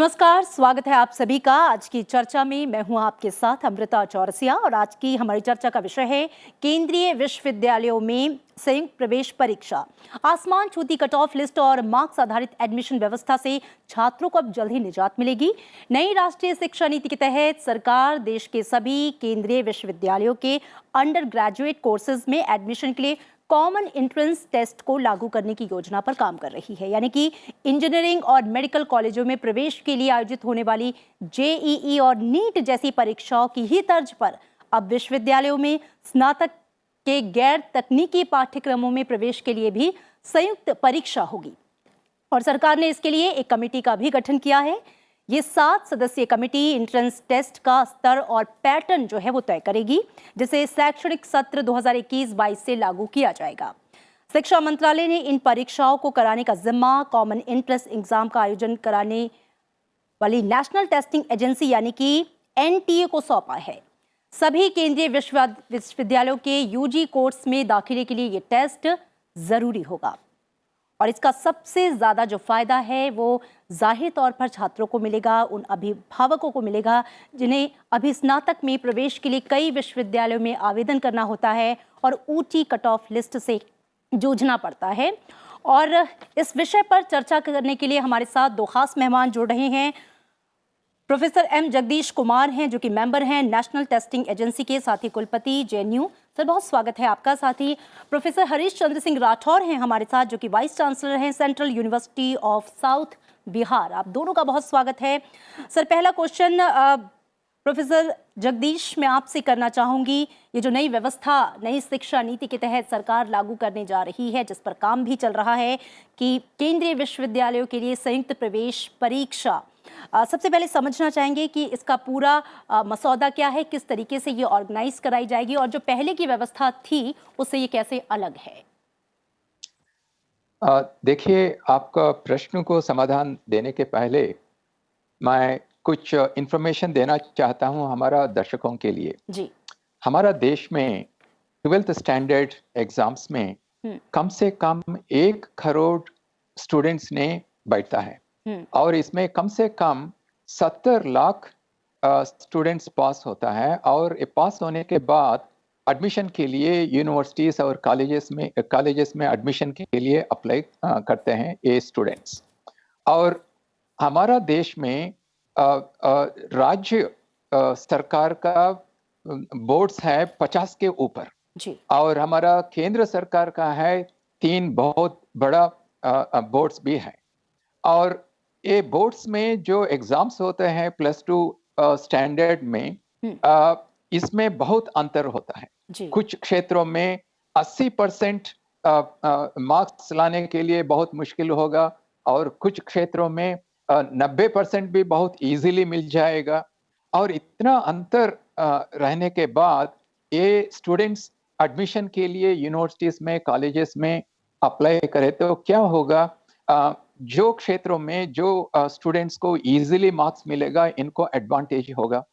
नमस्कार, स्वागत है आप सभी का। आज की चर्चा में मैं हूं आपके साथ अमृता चौरसिया और आज की हमारी चर्चा का विषय है केंद्रीय विश्वविद्यालयों में संयुक्त प्रवेश परीक्षा। आसमान छूती कट ऑफ लिस्ट और मार्क्स आधारित एडमिशन व्यवस्था से छात्रों को अब जल्द ही निजात मिलेगी। नई राष्ट्रीय शिक्षा नीति के तहत सरकार देश के सभी केंद्रीय विश्वविद्यालयों के अंडर ग्रेजुएट कोर्सेज में एडमिशन के लिए कॉमन एंट्रेंस टेस्ट को लागू करने की योजना पर काम कर रही है। यानी कि इंजीनियरिंग और मेडिकल कॉलेजों में प्रवेश के लिए आयोजित होने वाली जेईई और नीट जैसी परीक्षाओं की ही तर्ज पर अब विश्वविद्यालयों में स्नातक के गैर तकनीकी पाठ्यक्रमों में प्रवेश के लिए भी संयुक्त परीक्षा होगी और सरकार ने इसके लिए एक कमेटी का भी गठन किया है। ये 7 सदस्यीय कमेटी एंट्रेंस टेस्ट का स्तर और पैटर्न जो है वो तय करेगी, जिसे शैक्षणिक सत्र 2021-22 से लागू किया जाएगा। शिक्षा मंत्रालय ने इन परीक्षाओं को कराने का जिम्मा कॉमन एंट्रेंस एग्जाम का आयोजन कराने वाली नेशनल टेस्टिंग एजेंसी यानी कि एनटीए को सौंपा है। सभी केंद्रीय विश्वविद्यालयों के यूजी कोर्स में दाखिले के लिए ये टेस्ट जरूरी होगा और इसका सबसे ज्यादा जो फायदा है वो जाहिर तौर पर छात्रों को मिलेगा, उन अभिभावकों को मिलेगा जिन्हें अभी स्नातक में प्रवेश के लिए कई विश्वविद्यालयों में आवेदन करना होता है और ऊंची कट ऑफ लिस्ट से जूझना पड़ता है। और इस विषय पर चर्चा करने के लिए हमारे साथ 2 खास मेहमान जुड़ रहे हैं। प्रोफेसर एम जगदीश कुमार हैं जो कि मेंबर हैं नेशनल टेस्टिंग एजेंसी के, साथ ही कुलपति जेएनयू। सर, बहुत स्वागत है आपका। साथ ही प्रोफेसर हरीश चंद्र सिंह राठौर हैं हमारे साथ जो कि वाइस चांसलर हैं central university of south Bihar. आप दोनों का बहुत स्वागत है। सर, पहला क्वेश्चन प्रोफेसर जगदीश मैं आपसे करना चाहूंगी। ये जो नई व्यवस्था नई शिक्षा नीति के तहत सरकार लागू करने जा रही है, जिस पर काम भी चल रहा है कि केंद्रीय विश्वविद्यालयों के लिए संयुक्त प्रवेश परीक्षा, सबसे पहले समझना चाहेंगे कि इसका पूरा मसौदा क्या है, किस तरीके से ये ऑर्गेनाइज कराई जाएगी और जो पहले की व्यवस्था थी उससे ये कैसे अलग है। देखिए, आपका प्रश्न को समाधान देने के पहले मैं कुछ इंफॉर्मेशन देना चाहता हूं हमारा दर्शकों के लिए जी। हमारा देश में 12th स्टैंडर्ड एग्जाम्स में कम से कम 1 करोड़ स्टूडेंट्स ने बैठता है और इसमें कम से कम 70 लाख स्टूडेंट्स पास होता है और पास होने के बाद एडमिशन के लिए यूनिवर्सिटीज और कॉलेजेस में एडमिशन के लिए अप्लाई करते हैं ये स्टूडेंट्स। और हमारा देश में राज्य सरकार का बोर्ड्स है 50 के ऊपर और हमारा केंद्र सरकार का है 3 बहुत बड़ा बोर्ड्स भी है। और ये बोर्ड्स में जो एग्जाम्स होते हैं +2 स्टैंडर्ड में इसमें बहुत अंतर होता है। कुछ क्षेत्रों में 80% मार्क्स लाने के लिए बहुत मुश्किल होगा और कुछ क्षेत्रों में 90% भी बहुत इजीली मिल जाएगा। और इतना अंतर रहने के बाद ये स्टूडेंट्स एडमिशन के लिए यूनिवर्सिटीज में कॉलेजेस में अप्लाई करें तो क्या होगा, जो क्षेत्रों में जो स्टूडेंट्स को इजीली मार्क्स मिलेगा इनको एडवांटेज होगा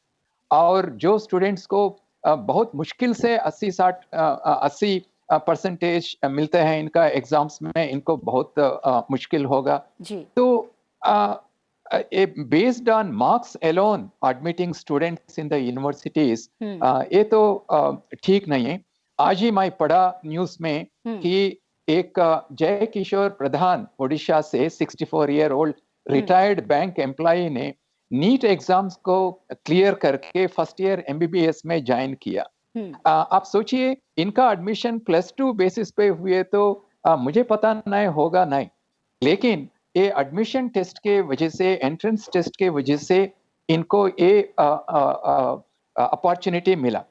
और जो स्टूडेंट्स को बहुत मुश्किल से 80% मिलते हैं इनका एग्जाम्स में, इनको बहुत मुश्किल होगा। तो based on marks alone admitting students in the universities, ये तो ठीक नहीं है। आज ही मैं पढ़ा न्यूज में कि एक जय किशोर प्रधान ओडिशा से 64 year old retired bank employee ने नीट एग्जाम्स को क्लियर करके फर्स्ट ईयर एमबीबीएस में ज्वाइन किया। आप सोचिए, इनका एडमिशन +2 बेसिस पे हुए तो मुझे पता नहीं होगा नहीं, लेकिन ये एडमिशन टेस्ट के वजह से, एंट्रेंस टेस्ट के वजह से इनको ये अपॉर्चुनिटी मिला।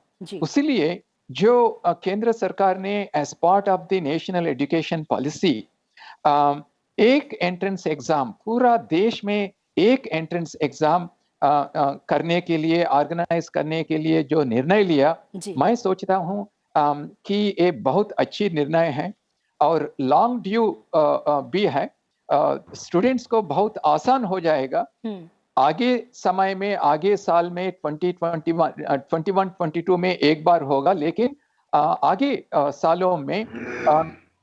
इसलिए जो केंद्र सरकार ने as part of the national education policy एक एंट्रेंस एग्जाम, पूरा देश में एक एंट्रेंस एग्जाम करने के लिए, ऑर्गेनाइज करने के लिए जो निर्णय लिया, मैं सोचता हूं कि ये बहुत अच्छी निर्णय है और लॉन्ग ड्यू भी है। स्टूडेंट्स को बहुत आसान हो जाएगा। आगे समय में, आगे साल में 2021-22 में एक बार होगा, लेकिन आगे सालों में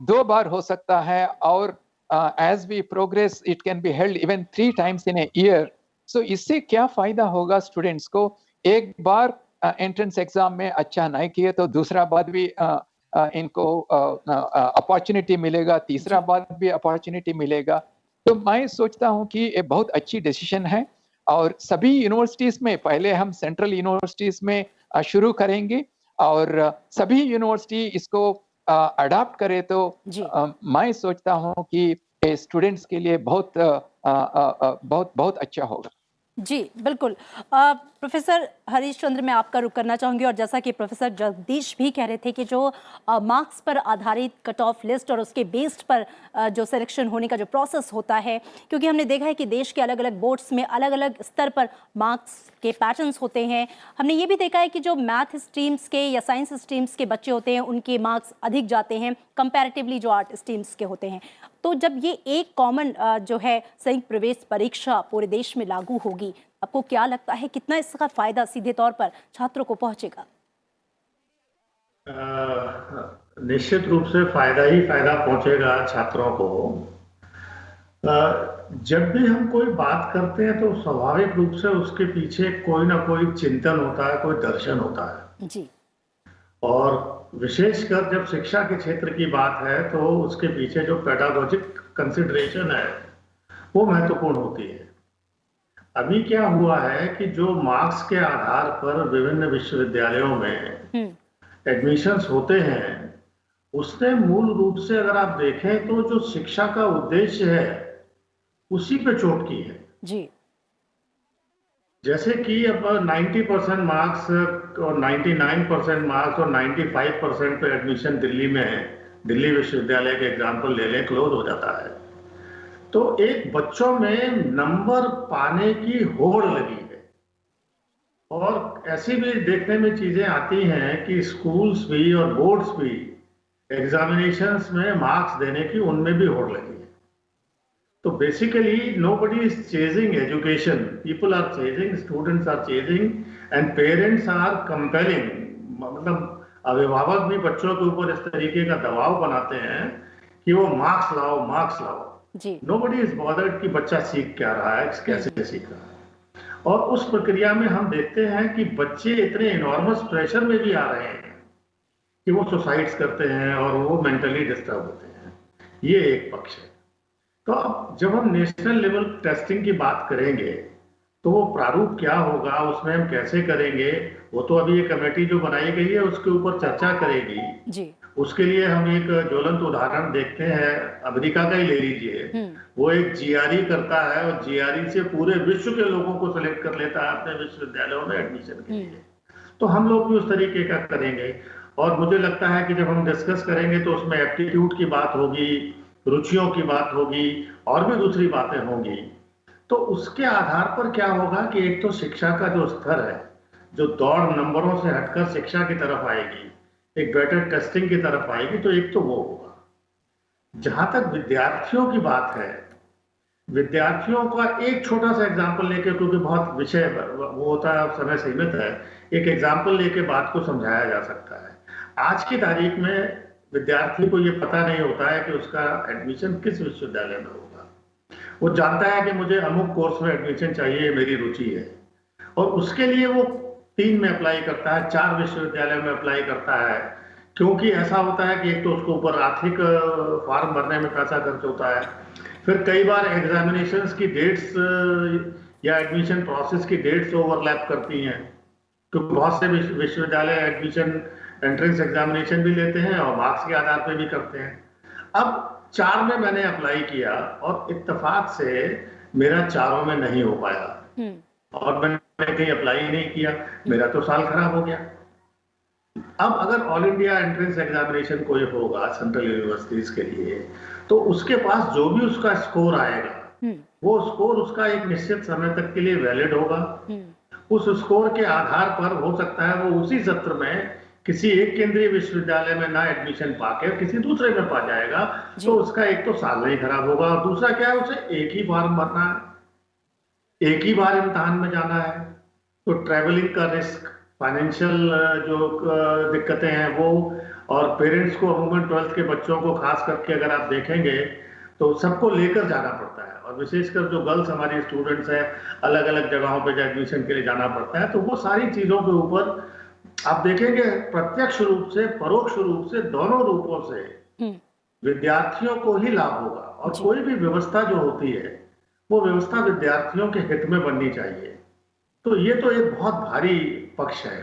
2 बार हो सकता है और as we progress it can be held even 3 times in a year सो इससे क्या फायदा होगा स्टूडेंट्स को? एक बार एंट्रेंस एग्जाम में अच्छा नहीं किए तो दूसरा बार भी इनको अपॉर्चुनिटी मिलेगा, तीसरा बार भी अपॉर्चुनिटी मिलेगा। तो मैं सोचता हूँ कि ये बहुत अच्छी डिसीजन है और सभी यूनिवर्सिटीज में पहले हम सेंट्रल यूनिवर्सिटीज में शुरू करेंगे और सभी यूनिवर्सिटी इसको अडॉप्ट करे तो जी मैं सोचता हूँ कि ये स्टूडेंट्स के लिए बहुत बहुत अच्छा होगा। जी बिल्कुल। प्रोफेसर हरीश चंद्र, मैं आपका रुख करना चाहूंगी और जैसा कि प्रोफेसर जगदीश भी कह रहे थे कि जो मार्क्स पर आधारित कट ऑफ लिस्ट और उसके बेस्ड पर जो सिलेक्शन होने का जो प्रोसेस होता है, क्योंकि हमने देखा है कि देश के अलग अलग बोर्ड्स में अलग अलग स्तर पर मार्क्स के पैटर्न्स होते हैं। हमने ये भी देखा है कि जो मैथ स्ट्रीम्स के या साइंस स्ट्रीम्स के बच्चे होते हैं उनके मार्क्स अधिक जाते हैं कंपैरेटिवली जो आर्ट स्ट्रीम्स के होते हैं। तो जब ये एक कॉमन जो है संयुक्त प्रवेश परीक्षा पूरे देश में लागू होगी, आपको क्या लगता है कितना इसका फायदा सीधे तौर पर छात्रों को पहुंचेगा? निश्चित रूप से फायदा ही फायदा पहुंचेगा छात्रों को। जब भी हम कोई बात करते हैं तो स्वाभाविक रूप से उसके पीछे कोई ना कोई चिंतन होता है, कोई दर्शन होता है जी। और विशेषकर जब शिक्षा के क्षेत्र की बात है तो उसके पीछे जो पेडागोजिक कंसिडरेशन है वो महत्वपूर्ण होती है। अभी क्या हुआ है कि जो मार्क्स के आधार पर विभिन्न विश्वविद्यालयों में एडमिशन्स होते हैं, उसने मूल रूप से अगर आप देखें तो जो शिक्षा का उद्देश्य है उसी पे चोट की है। जी। जैसे कि अब 90% मार्क्स और 99% मार्क्स और 95% पे एडमिशन दिल्ली में है, दिल्ली विश्वविद्यालय के एग्जाम्पल ले लें, क्लोज हो जाता है। तो एक बच्चों में नंबर पाने की होड़ लगी है और ऐसी भी देखने में चीजें आती हैं कि स्कूल्स भी और बोर्ड्स भी एग्जामिनेशंस में मार्क्स देने की उनमें भी होड़ लगी है। तो basically nobody is chasing education, people are chasing, students are chasing and parents are compelling. मतलब अभिभावक भी बच्चों के ऊपर इस तरीके का दबाव बनाते हैं कि वो मार्क्स लाओ, मार्क्स लाओ। नोबडी इज बॉदर्ड कि बच्चा सीख क्या रहा है, कैसे सीख रहा है। और उस प्रक्रिया में हम देखते हैं कि बच्चे इतने इनॉर्मस प्रेशर में भी आ रहे हैं कि वो सुसाइड्स करते हैं और वो मेंटली डिस्टर्ब होते हैं। ये एक पक्ष है। तो अब जब हम नेशनल लेवल टेस्टिंग की बात करेंगे तो वो प्रारूप क्या होगा, उसमें हम कैसे करेंगे, वो तो अभी ये कमेटी जो बनाई गई है उसके ऊपर चर्चा करेगी जी। उसके लिए हम एक ज्वलंत उदाहरण देखते हैं, अमेरिका का ही ले लीजिए। वो एक जीआरई करता है और जीआरई से पूरे विश्व के लोगों को सिलेक्ट कर लेता है अपने विश्वविद्यालयों में एडमिशन के लिए। तो हम लोग भी उस तरीके का करेंगे और मुझे लगता है कि जब हम डिस्कस करेंगे तो उसमें एप्टीट्यूड की बात होगी, रुचियों की बात होगी और भी दूसरी बातें होंगी। तो उसके आधार पर क्या होगा कि एक तो शिक्षा का जो स्तर है, जो दौड़ नंबरों से हटकर शिक्षा की तरफ आएगी, एक बेटर टेस्टिंग की तरफ आएगी, तो एक तो वो होगा। जहां तक विद्यार्थियों की बात है, विद्यार्थियों का एक छोटा सा एग्जाम्पल लेके, क्योंकि बहुत विषय वो होता है, समय सीमित है, एक एग्जाम्पल लेके बात को समझाया जा सकता है। आज की तारीख में विद्यार्थी को ये पता नहीं होता है कि उसका एडमिशन किस विश्वविद्यालय में होगा। वो जानता है कि मुझे अमुक कोर्स में एडमिशन चाहिए, मेरी रुचि है, और उसके लिए वो 3 में अप्लाई करता है, 4 विश्वविद्यालय में अप्लाई करता है, क्योंकि ऐसा होता है कि एक तो उसके ऊपर आर्थिक फॉर्म भरने में पैसा खर्च होता है, फिर कई बार एग्जामिनेशंस की डेट्स या एडमिशन प्रोसेस की डेट्स ओवरलैप करती हैं, क्योंकि बहुत से विश्वविद्यालय एडमिशन एंट्रेंस एग्जामिनेशन भी लेते हैं और मार्क्स के आधार पर भी करते हैं। अब 4 में मैंने अप्लाई किया और इत्तेफाक से मेरा 4 में नहीं हो पाया और मैंने कहीं अप्लाई ही नहीं किया, मेरा तो साल खराब हो गया। अब अगर ऑल इंडिया एंट्रेंस एग्जामिनेशन कोई होगा सेंट्रल यूनिवर्सिटीज के लिए, तो उसके पास जो भी उसका स्कोर आएगा, वो स्कोर उसका एक निश्चित समय तक के लिए वैलिड होगा। उस स्कोर के आधार पर हो सकता है वो उसी सत्र में किसी एक केंद्रीय विश्वविद्यालय में ना एडमिशन पाके किसी दूसरे में पा जाएगा, तो उसका एक तो साल नहीं खराब होगा और दूसरा क्या है, उसे एक ही फॉर्म भरना है, एक ही बार इम्तिहान में जाना है। तो ट्रैवलिंग का रिस्क, फाइनेंशियल जो दिक्कतें हैं वो, और पेरेंट्स को अमूमन 12th के बच्चों को खास करके अगर आप देखेंगे तो सबको लेकर जाना पड़ता है, और विशेषकर जो गर्ल्स हमारी स्टूडेंट्स हैं, अलग अलग जगहों पे एडमिशन के लिए जाना पड़ता है। तो वो सारी चीजों के ऊपर आप देखेंगे प्रत्यक्ष रूप से, परोक्ष रूप से, दोनों रूपों से विद्यार्थियों को ही लाभ होगा। और कोई भी व्यवस्था जो होती है वो व्यवस्था विद्यार्थियों के हित में बननी चाहिए। तो ये तो एक बहुत भारी पक्ष है।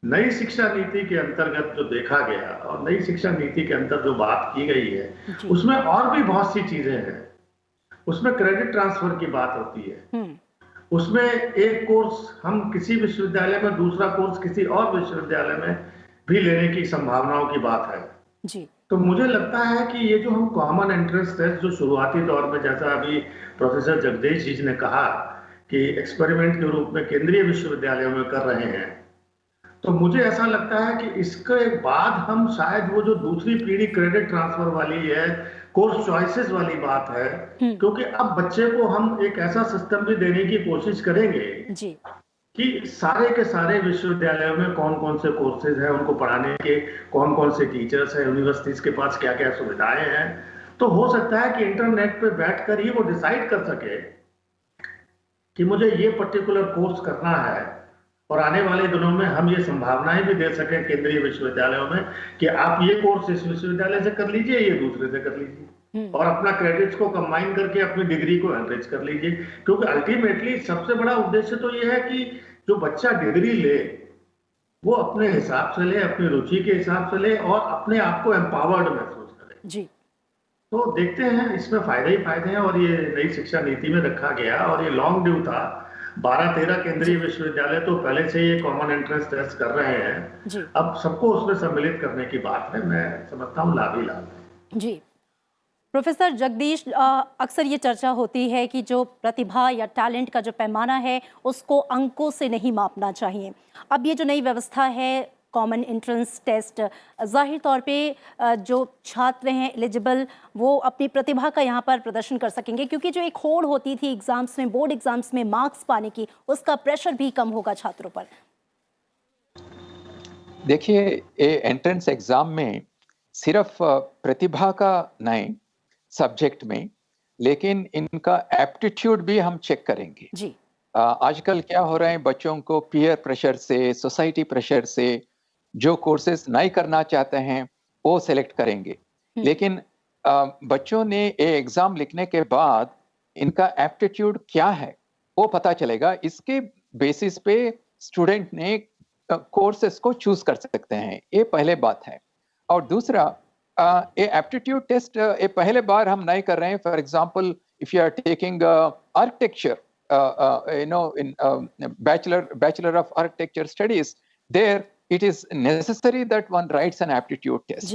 नई शिक्षा नीति के अंतर्गत जो देखा गया और नई शिक्षा नीति के अंदर जो बात की गई है उसमें और भी बहुत सी चीजें हैं। उसमें क्रेडिट ट्रांसफर की बात होती है, उसमें एक कोर्स हम किसी विश्वविद्यालय में, दूसरा कोर्स किसी और विश्वविद्यालय में भी लेने की संभावनाओं की बात है जी। तो मुझे लगता है कि ये जो हम कॉमन एंट्रेंस टेस्ट जो शुरुआती तौर में, जैसा अभी प्रोफेसर जगदीश जी ने कहा कि एक्सपेरिमेंट के रूप में केंद्रीय विश्वविद्यालयों में कर रहे हैं, तो मुझे ऐसा लगता है कि इसके बाद हम शायद वो जो दूसरी पीढ़ी क्रेडिट ट्रांसफर वाली है, कोर्स चॉइसेस वाली बात है, क्योंकि अब बच्चे को हम एक ऐसा सिस्टम भी देने की कोशिश करेंगे जी कि सारे के सारे विश्वविद्यालयों में कौन कौन से कोर्सेज हैं, उनको पढ़ाने के कौन कौन से टीचर्स हैं, यूनिवर्सिटीज के पास क्या क्या सुविधाएं हैं। तो हो सकता है कि इंटरनेट पे बैठकर ही वो डिसाइड कर सके कि मुझे ये पर्टिकुलर कोर्स करना है, और आने वाले दिनों में हम ये संभावनाएं भी दे सकें केंद्रीय विश्वविद्यालयों में कि आप ये कोर्स इस विश्वविद्यालय से कर लीजिए, ये दूसरे से कर लीजिए, और अपना क्रेडिट्स को कंबाइन करके अपनी डिग्री को एनरिच कर लीजिए। क्योंकि अल्टीमेटली सबसे बड़ा उद्देश्य तो ये है कि जो बच्चा डिग्री ले वो अपने हिसाब से ले, अपनी रुचि के हिसाब से ले, और अपने आप को एम्पावर्ड महसूस करे जी। तो देखते हैं इसमें फायदे ही फायदे हैं। और ये नई शिक्षा नीति में रखा गया, और ये लॉन्ग ड्यू था। 12-13 केंद्रीय विश्वविद्यालय तो पहले से ये कॉमन एंट्रेंस टेस्ट कर रहे हैं, अब सबको उसमें सम्मिलित करने की बात है। मैं समझता हूँ लाभ ही लाभ है। जी प्रोफेसर जगदीश, अक्सर ये चर्चा होती है कि जो प्रतिभा या टैलेंट का जो पैमाना है उसको अंकों से नहीं मापना चाहिए। अब ये जो नई व्यवस्था है कॉमन एंट्रेंस टेस्ट, जाहिर तौर पे जो छात्र हैं एलिजिबल वो अपनी प्रतिभा का यहाँ पर प्रदर्शन कर सकेंगे, क्योंकि जो एक होड़ होती थी एग्जाम्स में, बोर्ड एग्जाम्स में मार्क्स पाने की, उसका प्रेशर भी कम होगा छात्रों पर। देखिए, ये एंट्रेंस एग्जाम में सिर्फ प्रतिभा का नहीं सब्जेक्ट में, लेकिन इनका एप्टीट्यूड भी हम चेक करेंगे जी। आजकल क्या हो रहा है, बच्चों को पीयर प्रेशर से, सोसाइटी प्रेशर से जो कोर्सेज नहीं करना चाहते हैं वो सिलेक्ट करेंगे, लेकिन बच्चों ने ये एग्जाम लिखने के बाद इनका एप्टीट्यूड क्या है वो पता चलेगा। इसके बेसिस पे स्टूडेंट ने कोर्सेज को चूज कर सकते हैं, ये पहले बात है। और दूसरा, ये एप्टीट्यूड टेस्ट ये पहले बार हम नहीं कर रहे हैं। For example, if you are taking architecture, in bachelor of architecture studies, there it is necessary that one writes an aptitude test.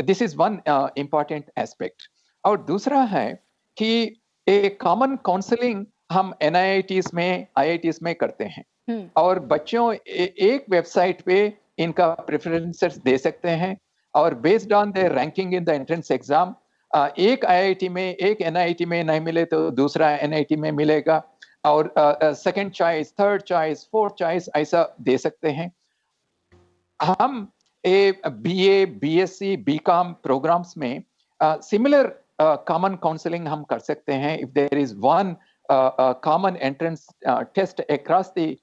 This is one important aspect. और दूसरा है कि एक कॉमन काउंसलिंग हम NIITs में, IITs में करते हैं, और बच्चों एक वेबसाइट पे इनका प्रेफरेंसेस दे सकते हैं, और based on their ranking in the entrance exam, एक IIT में, एक NIT में नहीं मिले तो दूसरा NIT में मिलेगा, और second choice, third choice, fourth choice ऐसा दे सकते हैं। हम BA, BSc, BCom प्रोग्राम्स में सिमिलर कॉमन काउंसलिंग हम कर सकते हैं if there is one common entrance test across the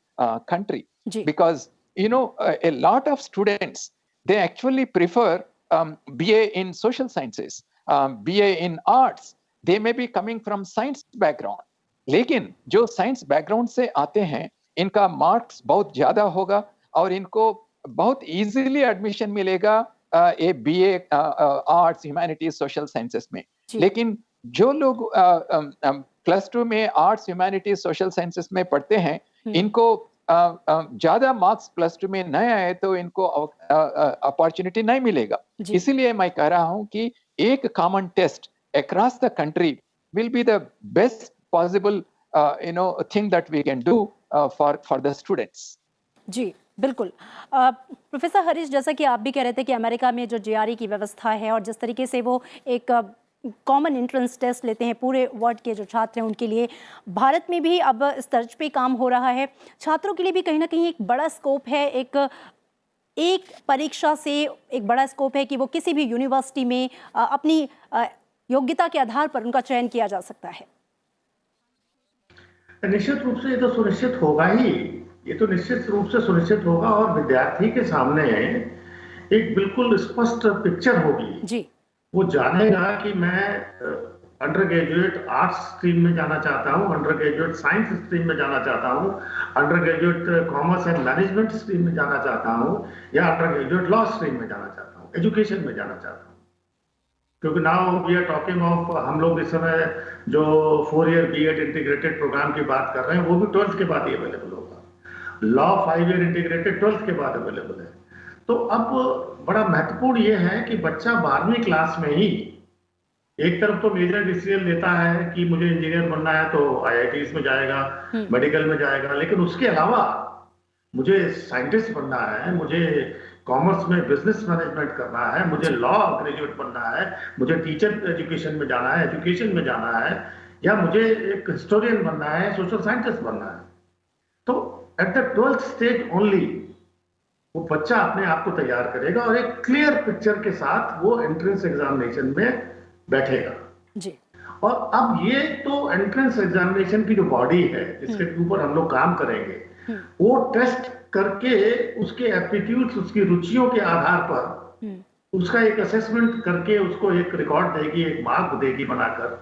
country, because a lot of students, they actually prefer BA in social sciences, BA in arts. They may be coming from science background, लेकिन जो science background से आते हैं इनका marks बहुत ज्यादा होगा और इनको बहुत इजीली एडमिशन मिलेगा ए BA arts, humanities, social sciences में। लेकिन जो लोग +2 में आर्ट्स, ह्यूमैनिटीज, सोशल साइंसेस में पढ़ते हैं, इनको ज्यादा मार्क्स +2 में नहीं आए तो इनको अपॉर्चुनिटी नहीं मिलेगा। इसीलिए मैं कह रहा हूं कि एक common test across the country will be the best possible thing that we can do for the students. जी बिल्कुल। प्रोफेसर हरीश, जैसा कि आप भी कह रहे थे कि अमेरिका में जो JRE की व्यवस्था है और जिस तरीके से वो एक कॉमन एंट्रेंस टेस्ट लेते हैं पूरे वर्ल्ड के जो छात्र हैं उनके लिए, भारत में भी अब इस तर्ज पे काम हो रहा है। छात्रों के लिए भी कहीं ना कहीं एक बड़ा स्कोप है, एक परीक्षा से एक बड़ा स्कोप है कि वो किसी भी यूनिवर्सिटी में अपनी योग्यता के आधार पर उनका चयन किया जा सकता है? निश्चित रूप से ये तो सुनिश्चित होगा ही, ये तो निश्चित रूप से सुनिश्चित होगा और विद्यार्थी के सामने एक बिल्कुल स्पष्ट पिक्चर होगी जी। वो जानेगा कि मैं अंडर ग्रेजुएट आर्ट्स स्ट्रीम में जाना चाहता हूँ, अंडर ग्रेजुएट साइंस स्ट्रीम में जाना चाहता हूँ, under graduate commerce and management stream में जाना चाहता हूँ, या अंडर ग्रेजुएट लॉ स्ट्रीम में जाना चाहता हूँ, एजुकेशन में जाना चाहता हूँ। क्योंकि now we are talking of, हम लोग इस समय जो 4 ईयर बीएड इंटीग्रेटेड प्रोग्राम की बात कर रहे हैं वो भी 12th के बाद ही अवेलेबल होगा। लॉ 5 ईयर इंटीग्रेटेड 12th के बाद अवेलेबल है। तो अब बड़ा महत्वपूर्ण ये है कि बच्चा 12वीं क्लास में ही एक तरफ तो मेजर डिसीजन लेता है कि मुझे इंजीनियर बनना है तो आईआईटीज में जाएगा, मेडिकल में जाएगा, लेकिन उसके अलावा मुझे साइंटिस्ट बनना है, मुझे कॉमर्स में बिजनेस मैनेजमेंट करना है, मुझे लॉ ग्रेजुएट बनना है, मुझे टीचर एजुकेशन में जाना है, एजुकेशन में जाना है, या मुझे एक हिस्टोरियन बनना है, सोशल साइंटिस्ट बनना है। तो at the 12th stage only वो बच्चा अपने आप को तैयार करेगा और एक क्लियर पिक्चर के साथ वो एंट्रेंस एग्जामिनेशन में बैठेगा जी। और अब ये तो एंट्रेंस एग्जामिनेशन की जो बॉडी है जिसके ऊपर हम लोग काम करेंगे, वो टेस्ट करके उसके एप्टीट्यूड्स, उसकी रुचियों के आधार पर उसका एक असेसमेंट करके उसको एक रिकॉर्ड देगी, एक मार्क देगी बनाकर,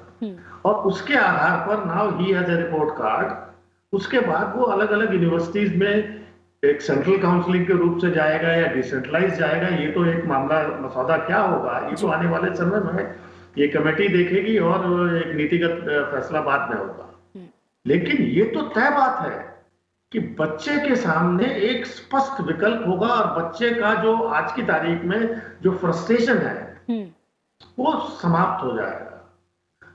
और उसके आधार पर now he has a report card. उसके बाद वो अलग अलग यूनिवर्सिटीज में एक सेंट्रल काउंसलिंग के रूप से जाएगा या डिसेंट्रलाइज जाएगा, ये तो एक मामला मसौदा क्या होगा ये तो आने वाले समय में ये कमेटी देखेगी और एक नीतिगत फैसला बाद में होगा। लेकिन ये तो तय बात है कि बच्चे के सामने एक स्पष्ट विकल्प होगा और बच्चे का जो आज की तारीख में जो फ्रस्ट्रेशन है वो समाप्त हो जाएगा।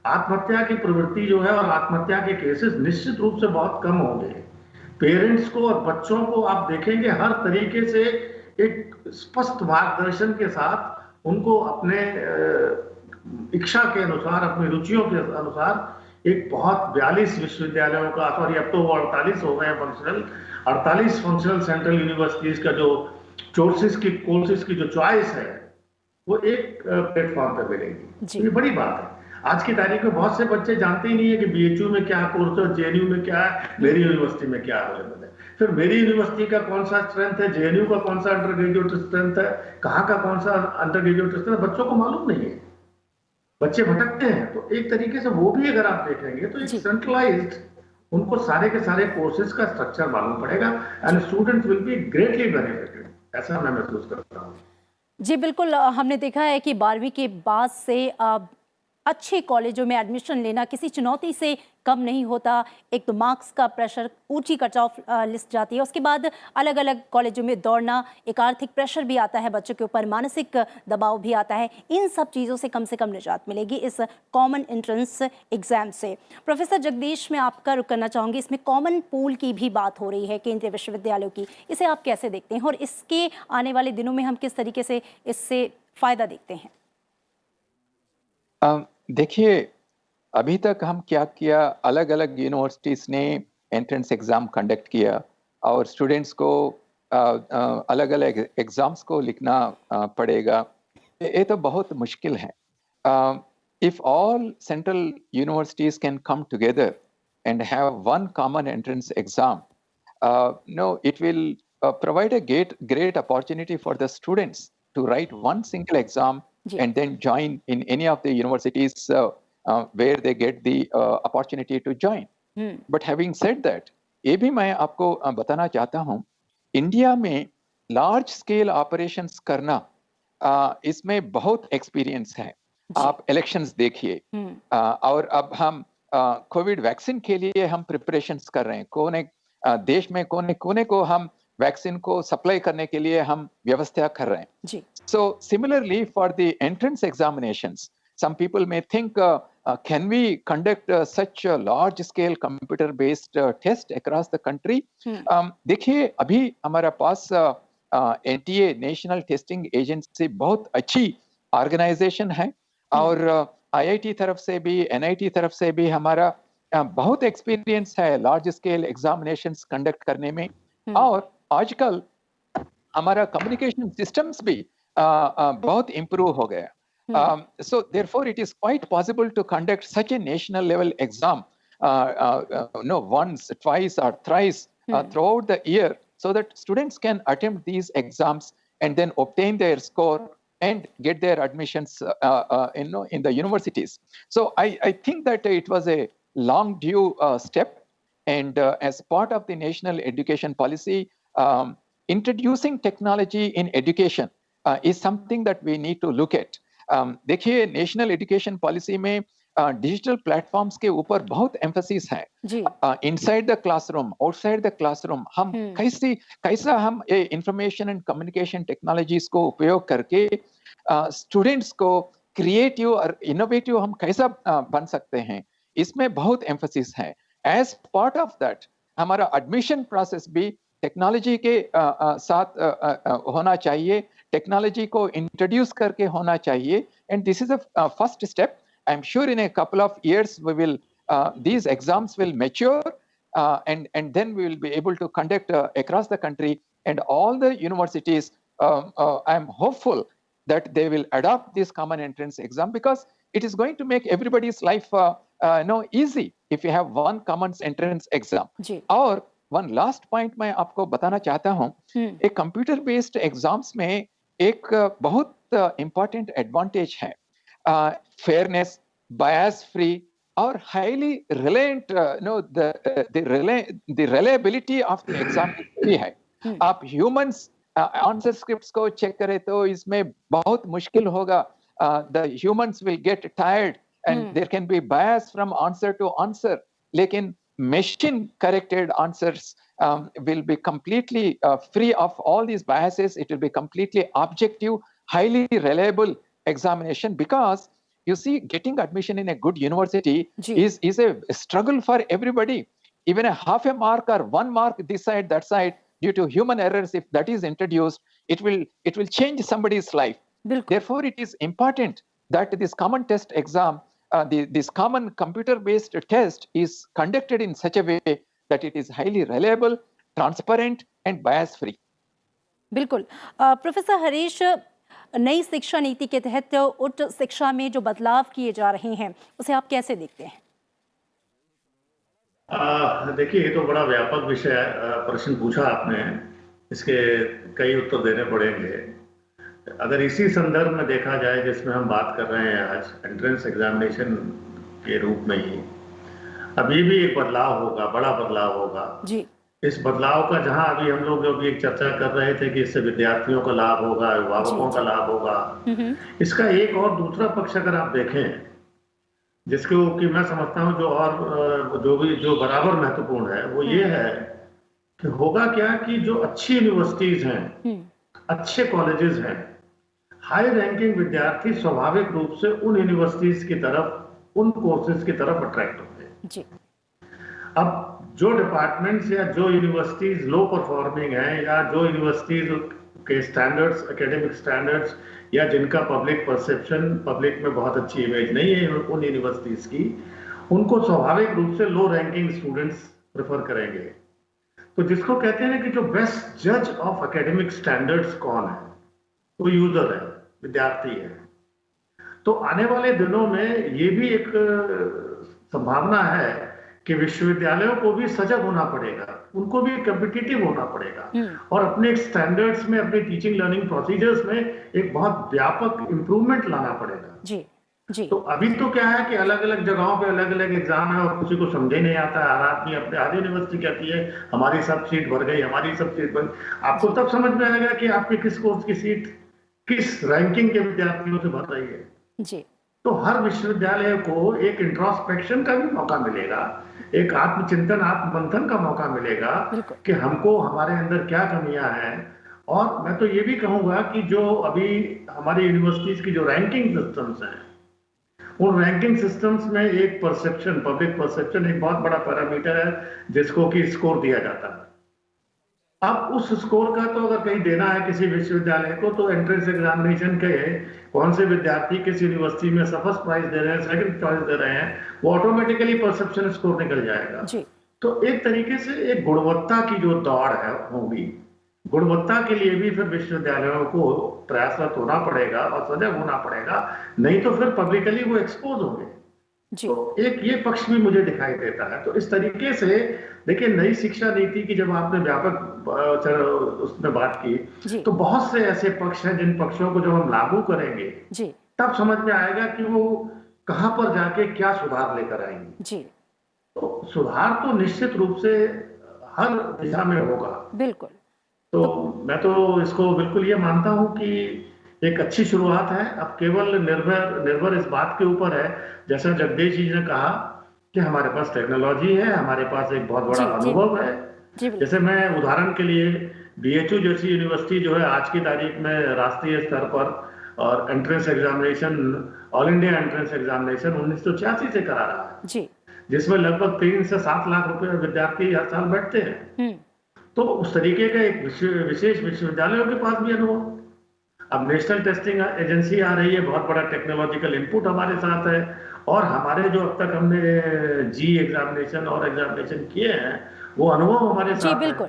आत्महत्या की प्रवृत्ति जो है और आत्महत्या के केसेस निश्चित रूप से बहुत कम होंगे। पेरेंट्स को और बच्चों को आप देखेंगे हर तरीके से एक स्पष्ट मार्गदर्शन के साथ उनको अपने इच्छा के अनुसार, अपनी रुचियों के अनुसार एक बहुत 42 विश्वविद्यालयों का, सॉरी अब तो वो 48 हो गए हैं फंक्शनल, 48 फंक्शनल सेंट्रल यूनिवर्सिटीज का जो कोर्सेज की जो चॉइस है वो एक प्लेटफॉर्म पे मिलेगी। ये बड़ी बात है। आज की तारीख में बहुत से बच्चे जानते ही नहीं है कि बीएचयू में क्या कोर्स है, जेएनयू में क्या है, मेरी यूनिवर्सिटी में क्या अवेलेबल है। फिर मेरी यूनिवर्सिटी का कौन सा स्ट्रेंथ है, जेएनयू का कौन सा अंडर ग्रेजुएट स्ट्रेंथ है, कहाँ का कौन सा अंडर ग्रेजुएट स्ट्रेंथ है, बच्चों को मालूम नहीं है, बच्चे भटकते हैं। तो एक तरीके से वो भी अगर आप देखेंगे तो एक सेंट्रलाइज्ड उनको सारे के सारे कोर्सेज का स्ट्रक्चर मालूम पड़ेगा and students will be greatly benefited, ऐसा मैं महसूस करता हूँ। जी बिल्कुल, हमने देखा है कि 12वीं के बाद से अच्छे कॉलेजों में एडमिशन लेना किसी चुनौती से कम नहीं होता। एक तो मार्क्स का प्रेशर, ऊंची कट ऑफ लिस्ट जाती है, उसके बाद अलग अलग कॉलेजों में दौड़ना, एक आर्थिक प्रेशर भी आता है बच्चों के ऊपर, मानसिक दबाव भी आता है। इन सब चीज़ों से कम निजात मिलेगी इस कॉमन एंट्रेंस एग्जाम से। प्रोफेसर जगदीश, मैं आपका रुक करना चाहूँगी, इसमें कॉमन पूल की भी बात हो रही है केंद्रीय विश्वविद्यालयों की, इसे आप कैसे देखते हैं और इसके आने वाले दिनों में हम किस तरीके से इससे फ़ायदा देखते हैं? देखिए, अभी तक हम क्या किया, अलग अलग यूनिवर्सिटीज ने एंट्रेंस एग्जाम कंडक्ट किया और स्टूडेंट्स को अलग अलग एग्जाम्स को लिखना पड़ेगा। ये तो बहुत मुश्किल है। If all central universities can come together and have one common entrance exam, no, it will provide a great opportunity for the students to write one single exam and then join in any of the universities where they get the opportunity to join. But having said that, ये भी मैं आपको बताना चाहता हूँ, India में large scale operations करना इसमें बहुत एक्सपीरियंस है। आप इलेक्शंस देखिए, और अब हम कोविड वैक्सीन के लिए हम प्रिपरेशंस कर रहे हैं, कोने देश में कोने कोने को हम वैक्सीन को सप्लाई करने के लिए हम व्यवस्था कर रहे हैं। So similarly for the entrance examinations, some people may think, can we conduct such a large scale computer based test across the country? देखिए, अभी हमारा पास NTA नेशनल टेस्टिंग एजेंसी बहुत अच्छी ऑर्गेनाइजेशन है और IIT तरफ से भी, NIT तरफ से भी हमारा बहुत एक्सपीरियंस है लार्ज स्केल एग्जामिनेशंस कंडक्ट करने में। और आजकल हमारा कम्युनिकेशन सिस्टम्स भी बहुत इम्प्रूव हो गया। So therefore, it is quite possible to conduct such a national level exam, once, twice, or thrice throughout the year, so that students can attempt these exams and then obtain their score and get their admissions, in the universities. So I think that it was a long due step, and as part of the national education policy, introducing technology in education is something that we need to look at. देखिए, national education policy में digital platforms के ऊपर बहुत emphasis है। Inside the classroom, outside the classroom, हम कैसा हम information and communication technologies को उपयोग करके स्टूडेंट्स को क्रिएटिव और इनोवेटिव हम कैसा बन सकते हैं, इसमें बहुत एम्फेसिस है। एज पार्ट ऑफ दैट हमारा एडमिशन प्रोसेस भी टेक्नोलॉजी के साथ होना चाहिए, टेक्नोलॉजी को इंट्रोड्यूस करके होना चाहिए, and this is a first step. I am sure in a couple of years we will these exams will mature, and then we will be able to conduct across the country, and all the universities, I am hopeful that they will adopt this common entrance exam, because it is going to make everybody's life easy if you have one common entrance exam. और one last point मैं आपको बताना चाहता हूं, एक computer based exams में एक बहुत इंपॉर्टेंट एडवांटेज है, फेयरनेस, बायस फ्री और highly reliant, the reliability of the exam है. आप ह्यूमंस आंसर स्क्रिप्ट्स को चेक करें तो इसमें बहुत मुश्किल होगा. The humans will get tired and there can be bias from answer to answer, lekin machine corrected answers will be completely free of all these biases. It will be completely objective, highly reliable examination, because you see, getting admission in a good university is a struggle for everybody. Even a half a mark or 1 mark this side, that side, due to human errors, if that is introduced, it will change somebody's life. Therefore, it is important that this common test exam, this common computer-based test is conducted in such a way that it is highly reliable, transparent, and bias-free. बिल्कुल. Professor Harish, नई शिक्षा नीति के तहत उच्च शिक्षा में जो बदलाव किए जा रहे हैं, उसे आप कैसे देखते हैं? देखिए, ये तो बड़ा व्यापक विषय प्रश्न पूछा आपने, इसके कई उत्तर देने पड़ेंगे. अगर इसी संदर्भ में देखा जाए जिसमें हम बात कर रहे हैं आज, एंट्रेंस एग्जामिनेशन के रूप में ही, अभी भी एक बदलाव होगा, बड़ा बदलाव होगा जी. इस बदलाव का जहां अभी हम लोग अभी एक चर्चा कर रहे थे कि इससे विद्यार्थियों का लाभ होगा, अभिभावकों का लाभ होगा, इसका एक और दूसरा पक्ष अगर आप देखें, जिसको कि मैं समझता हूं जो बराबर महत्वपूर्ण है, वो ये है कि होगा क्या कि जो अच्छी यूनिवर्सिटीज हैं, अच्छे कॉलेजेस हैं, हाई रैंकिंग विद्यार्थी स्वाभाविक रूप से उन यूनिवर्सिटीज की तरफ, उन कोर्सेज की तरफ अट्रैक्ट होंगे. अब जो डिपार्टमेंट्स या जो यूनिवर्सिटीज लो परफॉर्मिंग हैं, या जो यूनिवर्सिटीज के स्टैंडर्ड्स, एकेडमिक स्टैंडर्ड्स, या जिनका पब्लिक परसेप्शन, पब्लिक में बहुत अच्छी इमेज नहीं है उन यूनिवर्सिटीज की, उनको स्वाभाविक रूप से लो रैंकिंग स्टूडेंट्स प्रेफर करेंगे. तो जिसको कहते हैं कि जो बेस्ट जज ऑफ एकेडमिक स्टैंडर्ड्स कौन है, वो यूजर है, विद्यार्थी है. तो आने वाले दिनों में ये भी एक संभावना है कि विश्वविद्यालयों को भी सजग होना पड़ेगा, उनको भी कॉम्पिटिटिव होना पड़ेगा, और अपने स्टैंडर्ड्स में, अपने टीचिंग लर्निंग प्रोसीजर्स में एक बहुत व्यापक इंप्रूवमेंट लाना पड़ेगा. जी. तो अभी तो क्या है कि अलग अलग जगहों पे अलग अलग एग्जाम है और किसी को समझे नहीं आता है. हर आदमी अपने, आधी यूनिवर्सिटी कहती है हमारी सब सीट भर गई, हमारी सब सीट भर. आपको तब समझ में आएगा कि आपके किस कोर्स की सीट किस रैंकिंग के विद्यार्थियों से भर रही है. जी. तो हर विश्वविद्यालय को एक इंट्रोस्पेक्शन का भी मौका मिलेगा, एक आत्मचिंतन, आत्ममंथन का मौका मिलेगा कि हमको हमारे अंदर क्या कमियां हैं. और मैं तो ये भी कहूंगा कि जो अभी हमारी यूनिवर्सिटीज की जो रैंकिंग सिस्टम्स हैं, उन रैंकिंग सिस्टम्स में एक परसेप्शन, पब्लिक परसेप्शन एक बहुत बड़ा पैरामीटर है जिसको कि स्कोर दिया जाता है. अब उस स्कोर का तो अगर कहीं देना है किसी विश्वविद्यालय को, तो एंट्रेंस एग्जामिनेशन के कौन से विद्यार्थी किस यूनिवर्सिटी में फर्स्ट प्राइज दे रहे हैं, सेकंड चॉइस दे रहे हैं, वो ऑटोमेटिकली परसेप्शन स्कोर निकल जाएगा. तो एक तरीके से एक गुणवत्ता की जो दौड़ है होगी, गुणवत्ता के लिए भी फिर विश्वविद्यालयों को प्रयासरत होना पड़ेगा और सजग होना पड़ेगा, नहीं तो फिर पब्लिकली वो एक्सपोज होंगे। जी तो एक ये पक्ष भी मुझे दिखाई देता है। तो इस तरीके से देखिए, नई शिक्षा नीति की जब आपने व्यापक उसमें बात की, जी तो बहुत से ऐसे पक्ष हैं जिन पक्षों को जब हम लागू करेंगे जी तब समझ में आएगा कि वो कहां पर जाके क्या सुधार लेकर आएंगे। जी तो सुधार तो निश्चित रूप से हर दिशा में होगा। बिल्कुल। तो मैं तो इसको बिल्कुल ये मानता हूं कि एक अच्छी शुरुआत है। अब केवल निर्भर इस बात के ऊपर है, जैसा जगदीश जी ने कहा, कि हमारे पास टेक्नोलॉजी है, हमारे पास एक बहुत बड़ा जी जी अनुभव है। जी बिल्कुल। जैसे मैं उदाहरण के लिए बीएचयू जैसी यूनिवर्सिटी जो है आज की तारीख में राष्ट्रीय स्तर पर और entrance examination, all India entrance examination 1986 से करा रहा है, जी जिसमें लगभग 3 से 7 लाख रुपए विद्यार्थी हर साल बैठते हैं। तो उस तरीके का एक विशेष विश्वविद्यालयों के पास भी अनुभव। अब नेशनल टेस्टिंग एजेंसी आ रही है, बहुत बड़ा टेक्नोलॉजिकल इनपुट हमारे साथ है, और हमारे जो अब तक हमने जी एग्जामिनेशन और एग्जामिनेशन किए हैं वो अनुभव हमारे जी साथ है। बिल्कुल।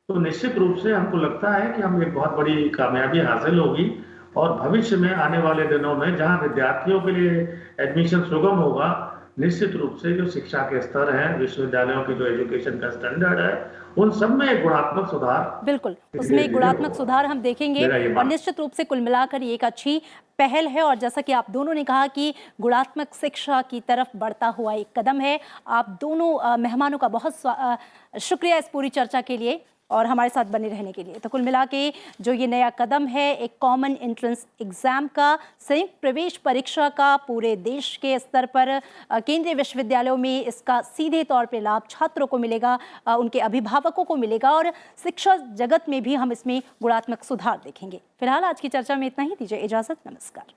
तो निश्चित रूप से हमको लगता है कि हम एक बहुत बड़ी कामयाबी हासिल होगी, और भविष्य में आने वाले दिनों में जहां विद्यार्थियों के लिए एडमिशन सुगम होगा, निश्चित रूप से जो शिक्षा के स्तर हैं, विश्वविद्यालयों की जो एजुकेशन का स्टैंडर्ड है, उन सब में एक गुणात्मक सुधार बिल्कुल, उसमें एक गुणात्मक सुधार हम देखेंगे मेरा ये और मानना है। निश्चित रूप से कुल मिलाकर ये एक अच्छी पहल है। और जैसा कि आप दोनों ने कहा कि गुणात्मक शिक्षा की तरफ बढ़ता हुआ एक कदम है। आप दोनों मेहमानों का बहुत शुक्रिया इस पूरी चर्चा के लिए और हमारे साथ बने रहने के लिए। तो कुल मिला के जो ये नया कदम है, एक कॉमन एंट्रेंस एग्जाम का, संयुक्त प्रवेश परीक्षा का, पूरे देश के स्तर पर केंद्रीय विश्वविद्यालयों में इसका सीधे तौर पे लाभ छात्रों को मिलेगा, उनके अभिभावकों को मिलेगा और शिक्षा जगत में भी हम इसमें गुणात्मक सुधार देखेंगे। फिलहाल आज की चर्चा में इतना ही। दीजिए इजाजत, नमस्कार।